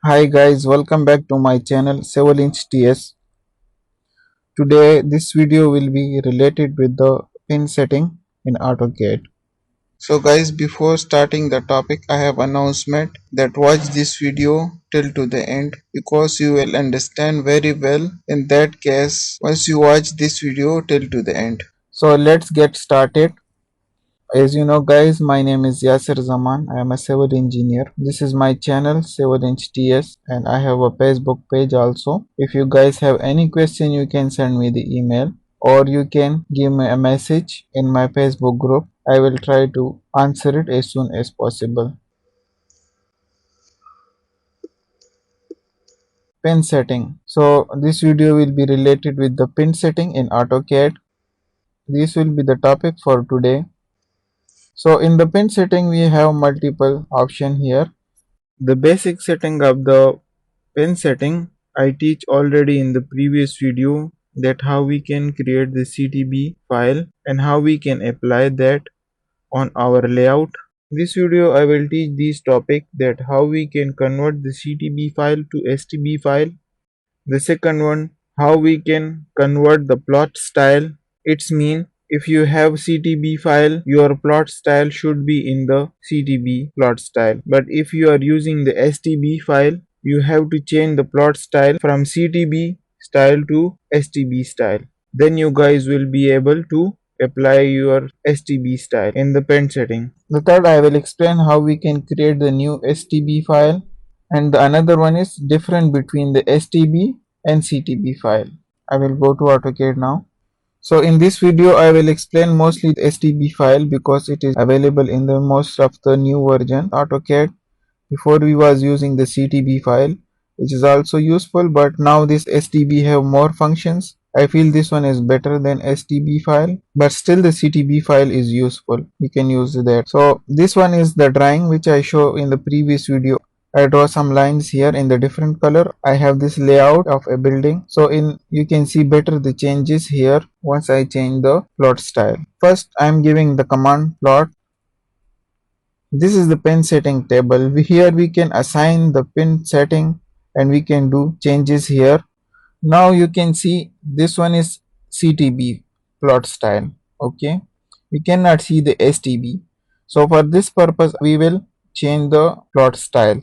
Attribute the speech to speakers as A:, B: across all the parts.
A: Hi guys, welcome back to my channel 7-inch TS. Today this video will be related with the pin setting in AutoCAD. So guys, before starting the topic, I have announcement that watch this video till to the end because you will understand very well in that case once you watch this video till to the end. So let's get started. As you know guys, my name is Yasser Zaman. I am a civil engineer. This is my channel 7-inch TS and I have a Facebook page also. If you guys have any question, you can send me the email or you can give me a message in my Facebook group. I will try to answer it as soon as possible. Pin setting. So this video will be related with the pin setting in AutoCAD. This will be the topic for today. So in the pin setting we have multiple option here. The basic setting of the pen setting I teach already in the previous video, that how we can create the CTB file and how we can apply that on our layout. This video I will teach this topic, that how we can convert the CTB file to STB file. The second one, how we can convert the plot style. It's mean if you have CTB file, your plot style should be in the CTB plot style. But if you are using the STB file, you have to change the plot style from CTB style to STB style. Then you guys will be able to apply your STB style in the pen setting. The third, I will explain how we can create the new STB file, and the another one is different between the STB and CTB file. I will go to AutoCAD now. So in this video I will explain mostly the STB file because it is available in the most of the new version AutoCAD. Before we was using the CTB file, which is also useful, but now this STB have more functions. I feel this one is better than STB file, but still the CTB file is useful. You can use that. So this one is the drawing which I show in the previous video. I draw some lines here in the different color. I have this layout of a building. So in you can see better the changes here once I change the plot style. First I am giving the command plot. This is the pin setting table. Here we can assign the pin setting and we can do changes here. Now you can see this one is CTB plot style. Okay, we cannot see the STB. So for this purpose we will change the plot style.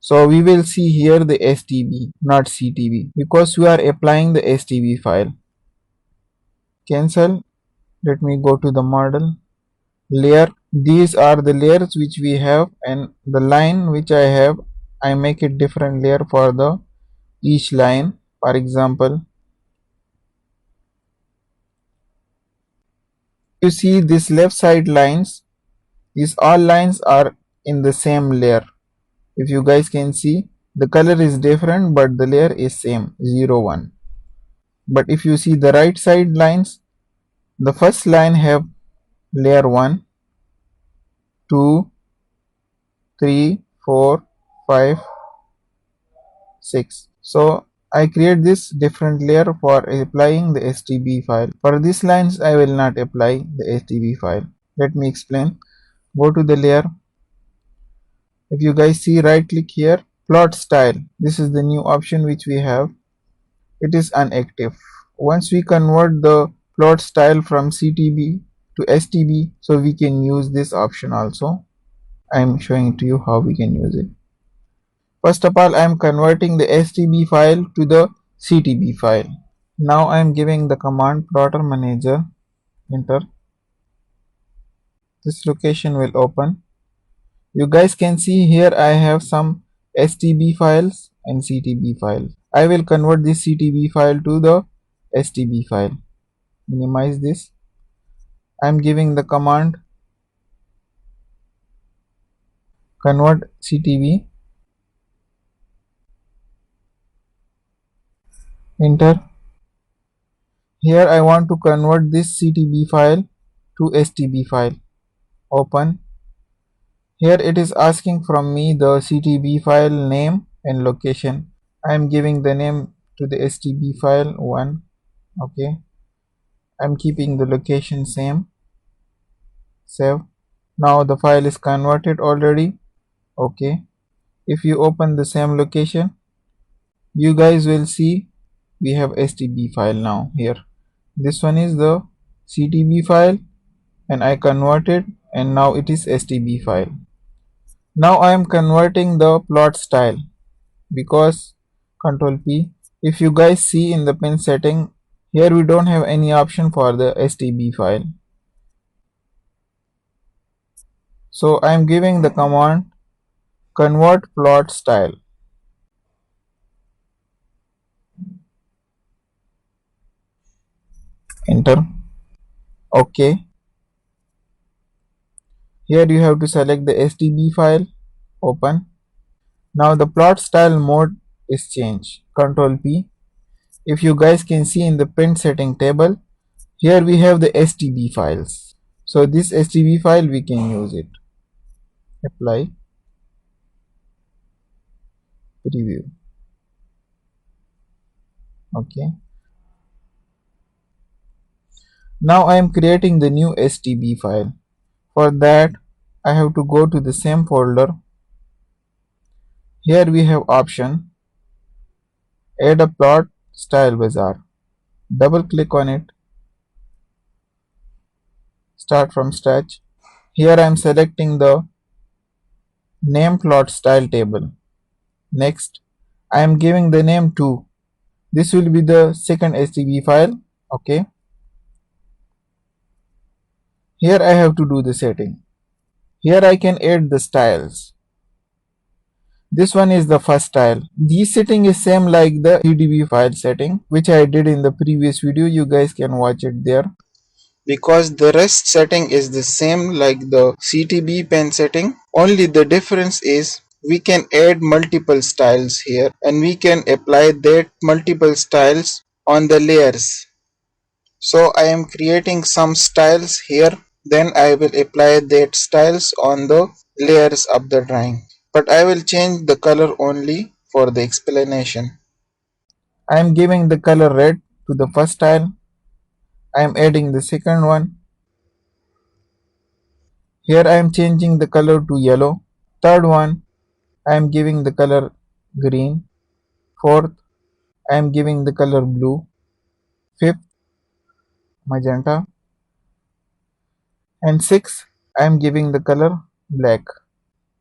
A: So we will see here the STB, not CTB, because we are applying the STB file. Cancel. Let me go to the model layer. These are the layers which we have, and the line which I have, I make it different layer for the each line. For example, you see this left side lines, these all lines are in the same layer. If you guys can see, the color is different but the layer is same, 0 1. But if you see the right side lines, the first line have layer 1, 2, 3, 4, 5, 6. So I create this different layer for applying the STB file. For these lines I will not apply the STB file. Let me explain. Go to the layer. If you guys see, right click here, plot style. This is the new option which we have. It is inactive. Once we convert the plot style from CTB to STB, so we can use this option also. I am showing to you how we can use it. First of all, I am converting the STB file to the CTB file. Now I am giving the command plotter manager, enter. This location will open. You guys can see here I have some STB files and CTB files. I will convert this CTB file to the STB file. Minimize this. I am giving the command convert CTB, enter. Here I want to convert this CTB file to STB file. Open. Here it is asking from me the CTB file name and location. I am giving the name to the STB file 1. Okay. I am keeping the location same. Save. Now the file is converted already. Okay. If you open the same location, you guys will see we have STB file now here. This one is the CTB file and I converted and now it is STB file. Now I am converting the plot style because Control P. If you guys see in the pin setting, here we don't have any option for the STB file. So I am giving the command convert plot style. Enter. OK. Here you have to select the STB file. Open. Now the plot style mode is changed. Control P. If you guys can see in the print setting table, here we have the STB files. So this STB file we can use it. Apply. Preview. Okay. Now I am creating the new STB file. For that I have to go to the same folder. Here we have option add a plot style wizard. Double click on it. Start from scratch. Here I am selecting the name plot style table. Next I am giving the name to. This will be the second STB file. Okay. Here I have to do the setting. Here I can add the styles. This one is the first style. This setting is same like the CTB file setting which I did in the previous video. You guys can watch it there. Because the rest setting is the same like the CTB pen setting. Only the difference is we can add multiple styles here and we can apply that multiple styles on the layers. So I am creating some styles here, then I will apply that styles on the layers of the drawing. But I will change the color only for the explanation. I am giving the color red to the first style. I am adding the second one. Here I am changing the color to yellow. Third one, I am giving the color green. Fourth, I am giving the color blue. Fifth, magenta. And sixth, I am giving the color black.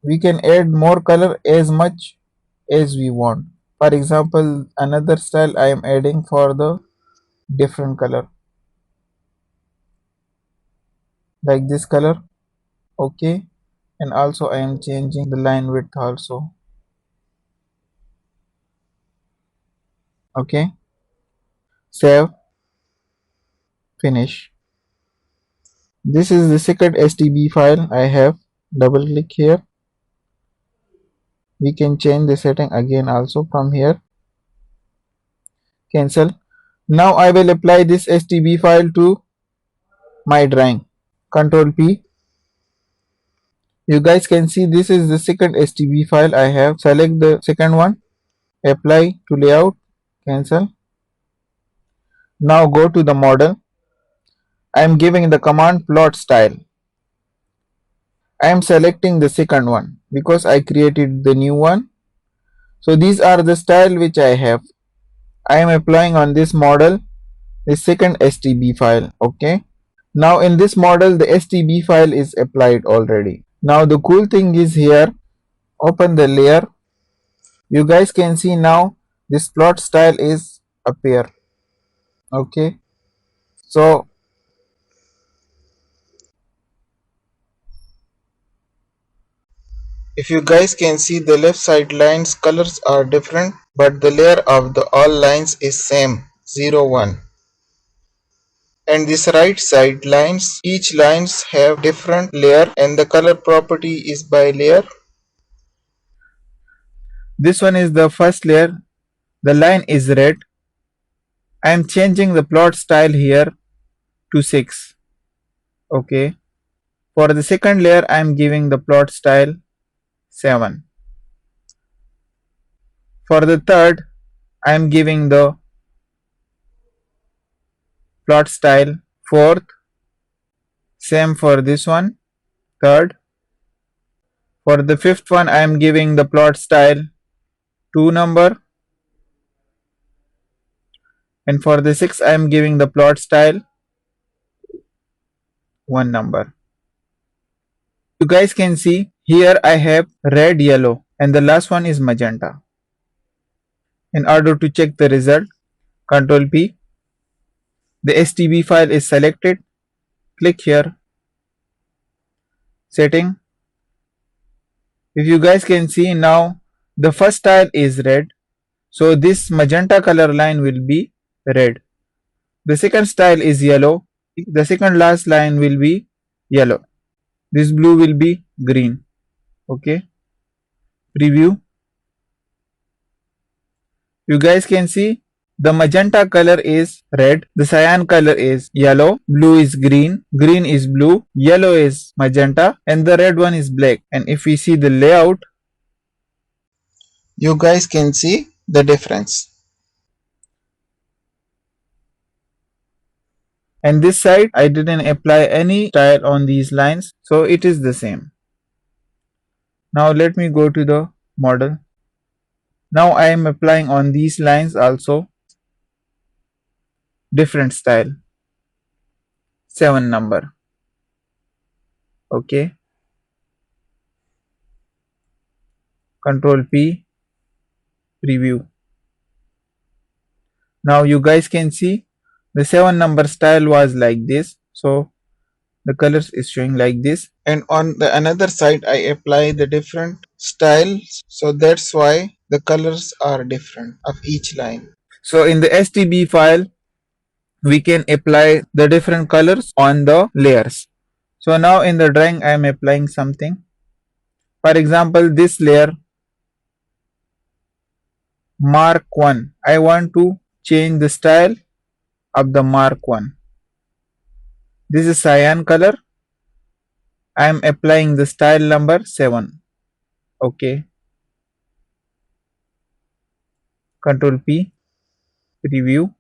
A: We can add more color as much as we want. For example, another style I am adding for the different color like this color. Okay, and also I am changing the line width also. Okay, save, finish. This is the second STB file I have. Double click here. We can change the setting again also from here. Cancel. Now I will apply this STB file to my drawing. Control P. You guys can see this is the second STB file I have. Select the second one. Apply to layout. Cancel. Now go to the model. I am giving the command plot style. I am selecting the second one because I created the new one. So these are the style which I have. I am applying on this model the second STB file. Okay. Now in this model the STB file is applied already. Now the cool thing is here, open the layer. You guys can see now this plot style is appear. Okay. So if you guys can see the left side lines colors are different but the layer of the all lines is same 0 1. And this right side lines, each lines have different layer and the color property is by layer. This one is the first layer. The line is red. I am changing the plot style here to 6. Okay. For the second layer I am giving the plot style 7. For the third I am giving the plot style 4th. Same for this one, third. For the fifth one, I am giving the plot style 2 number, and for the sixth, I am giving the plot style 1 number. You guys can see here I have red, yellow, and the last one is magenta. In order to check the result, Ctrl P. The STB file is selected. Click here, setting. If you guys can see now, the first tile is red, so this magenta color line will be red. The second style is yellow, the second last line will be yellow. This blue will be green. Okay, preview. You guys can see the magenta color is red, the cyan color is yellow, blue is green, green is blue, yellow is magenta, and the red one is black. And if we see the layout, you guys can see the difference. And this side I didn't apply any style on these lines, so it is the same. Now let me go to the model. Now I am applying on these lines also different style, 7 number. Okay, Control P, preview. Now you guys can see the 7 number style was like this, so the colors is showing like this, and on the another side I apply the different styles, so that's why the colors are different of each line. So in the STB file we can apply the different colors on the layers. So now in the drawing I am applying something. For example, this layer mark 1, I want to change the style of the mark 1. This is cyan color. I am applying the style number 7. Okay, Control P, preview.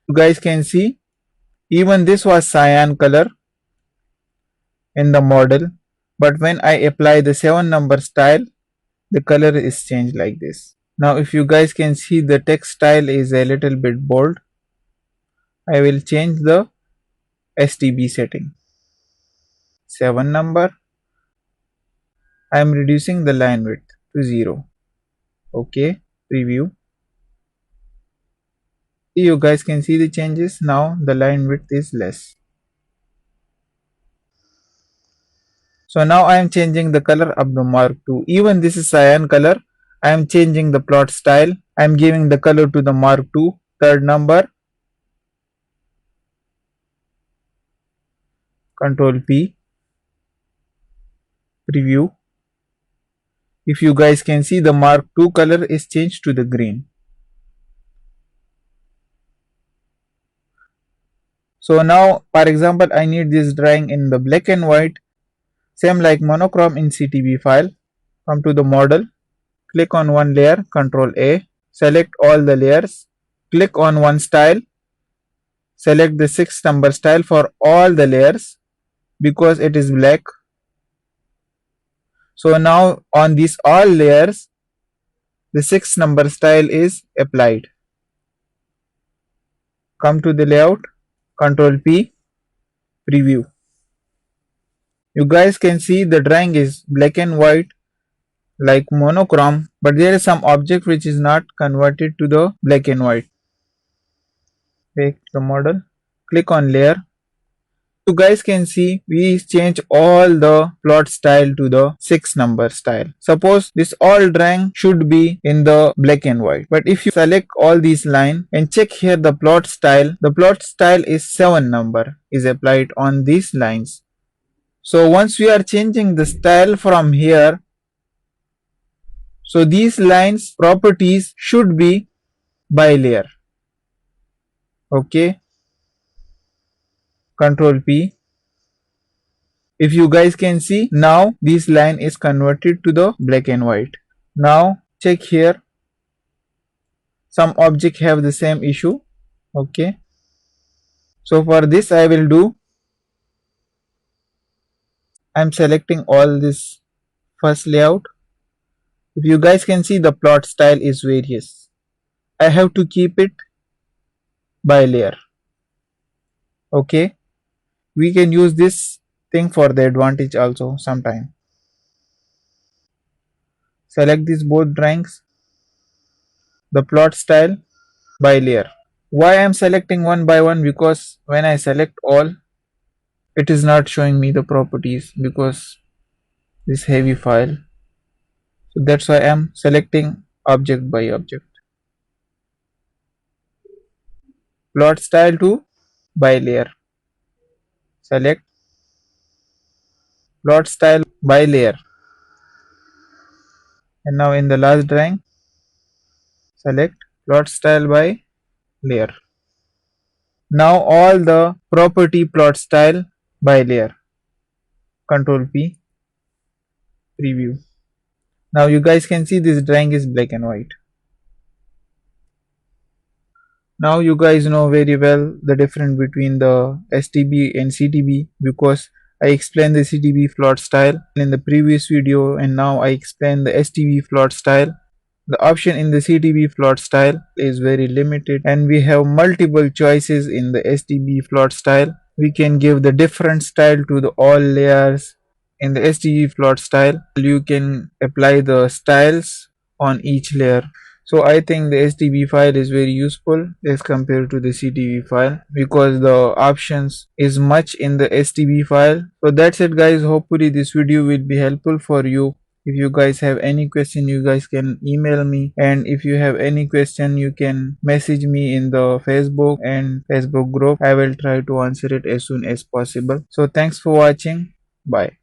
A: You guys can see even this was cyan color in the model, but when I apply the 7 number style, the color is changed like this. Now if you guys can see the text style is a little bit bold, I will change the STB setting. 7 number, I am reducing the line width to 0. Okay, preview. You guys can see the changes. Now the line width is less. So now I am changing the color of the mark 2. Even this is cyan color. I am changing the plot style. I am giving the color to the mark 2, third number. Control P, preview. If you guys can see, the mark 2 color is changed to the green. So now for example I need this drawing in the black and white, same like monochrome in CTB file. Come to the model, click on one layer, Control A, select all the layers, click on one style, select the 6 number style for all the layers because it is black. So now on these all layers the 6 number style is applied. Come to the layout, Control P, preview. You guys can see the drawing is black and white like monochrome, but there is some object which is not converted to the black and white. Take the model, click on layer. You guys can see we change all the plot style to the 6 number style. Suppose this all drawing should be in the black and white, but if you select all these line and check here the plot style is 7 number is applied on these lines. So once we are changing the style from here, so these lines properties should be by layer. Okay, Control P. If you guys can see, now this line is converted to the black and white. Now check here, some object have the same issue. Okay, so for this I will do I'm selecting all this first layout. If you guys can see, the plot style is various. I have to keep it by layer. Okay, we can use this thing for the advantage also sometime. Select these both drawings, the plot style by layer. Why I'm selecting one by one? Because when I select all, it is not showing me the properties because this heavy file. So that's why I'm selecting object by object. Plot style to by layer. Select plot style by layer. And now in the last drawing, select plot style by layer. Now all the property plot style by layer. Control P, preview. Now you guys can see this drawing is black and white. Now you guys know very well the difference between the STB and CTB because I explained the CTB plot style in the previous video, and now I explain the STB plot style. The option in the CTB plot style is very limited and we have multiple choices in the STB plot style. We can give the different style to the all layers. In the STB plot style, you can apply the styles on each layer. So I think the STB file is very useful as compared to the CTB file because the options is much in the STB file. So that's it guys, hopefully this video will be helpful for you. If you guys have any question, you guys can email me, and if you have any question you can message me in the Facebook and Facebook group. I will try to answer it as soon as possible. So thanks for watching. Bye.